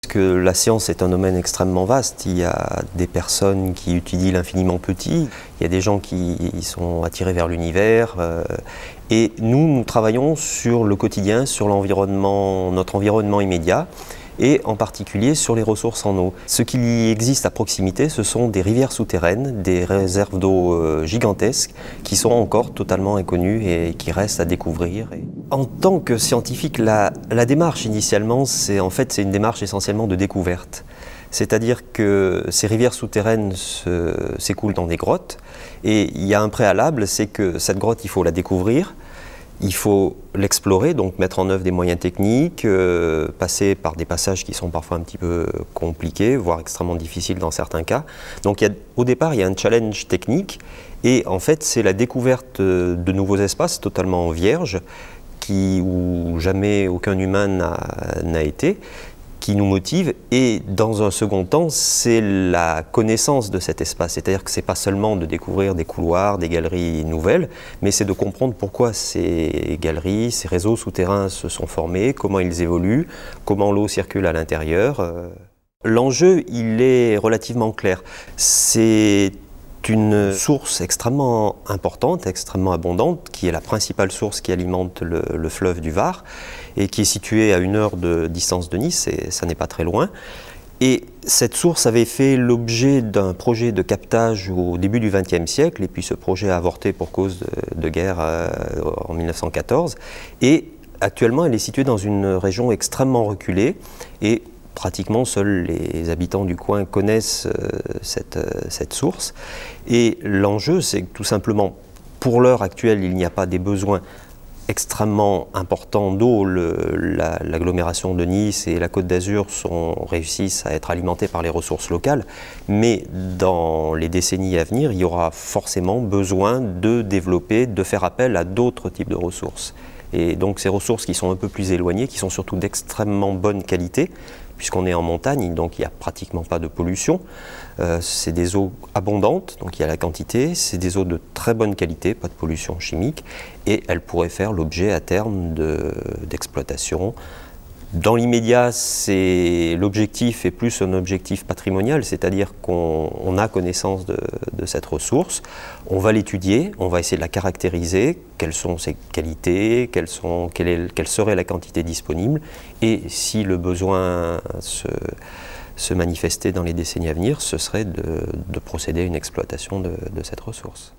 Que la science est un domaine extrêmement vaste. Il y a des personnes qui étudient l'infiniment petit, il y a des gens qui sont attirés vers l'univers. Et nous travaillons sur le quotidien, sur l'environnement, notre environnement immédiat, et en particulier sur les ressources en eau. Ce qui existe à proximité, ce sont des rivières souterraines, des réserves d'eau gigantesques qui sont encore totalement inconnues et qui restent à découvrir. En tant que scientifique, la démarche initialement, c'est une démarche essentiellement de découverte. C'est-à-dire que ces rivières souterraines s'écoulent dans des grottes et il y a un préalable, c'est que cette grotte, il faut la découvrir. Il faut l'explorer, donc mettre en œuvre des moyens techniques, passer par des passages qui sont parfois un petit peu compliqués, voire extrêmement difficiles dans certains cas. Donc au départ, il y a un challenge technique et en fait, c'est la découverte de nouveaux espaces totalement vierges où jamais aucun humain n'a été, qui nous motive, et dans un second temps, c'est la connaissance de cet espace. C'est-à-dire que ce n'est pas seulement de découvrir des couloirs, des galeries nouvelles, mais c'est de comprendre pourquoi ces galeries, ces réseaux souterrains se sont formés, comment ils évoluent, comment l'eau circule à l'intérieur. L'enjeu, il est relativement clair. C'est une source extrêmement importante, extrêmement abondante, qui est la principale source qui alimente le fleuve du Var et qui est située à 1 heure de distance de Nice, et ça n'est pas très loin. Et cette source avait fait l'objet d'un projet de captage au début du XXe siècle, et puis ce projet a avorté pour cause de guerre en 1914. Et actuellement, elle est située dans une région extrêmement reculée, et pratiquement seuls les habitants du coin connaissent cette source. Et l'enjeu, c'est que tout simplement, pour l'heure actuelle, il n'y a pas des besoins extrêmement importants d'eau. L'agglomération de Nice et la Côte d'Azur réussissent à être alimentées par les ressources locales, mais dans les décennies à venir, il y aura forcément besoin de développer, de faire appel à d'autres types de ressources. Et donc ces ressources qui sont un peu plus éloignées, qui sont surtout d'extrêmement bonne qualité, puisqu'on est en montagne, donc il n'y a pratiquement pas de pollution. C'est des eaux abondantes, donc il y a la quantité, c'est des eaux de très bonne qualité, pas de pollution chimique, et elles pourraient faire l'objet à terme d'exploitation. Dans l'immédiat, l'objectif est plus un objectif patrimonial, c'est-à-dire qu'on a connaissance de cette ressource, on va l'étudier, on va essayer de la caractériser, quelles sont ses qualités, quelle serait la quantité disponible, et si le besoin se manifestait dans les décennies à venir, ce serait de procéder à une exploitation de cette ressource.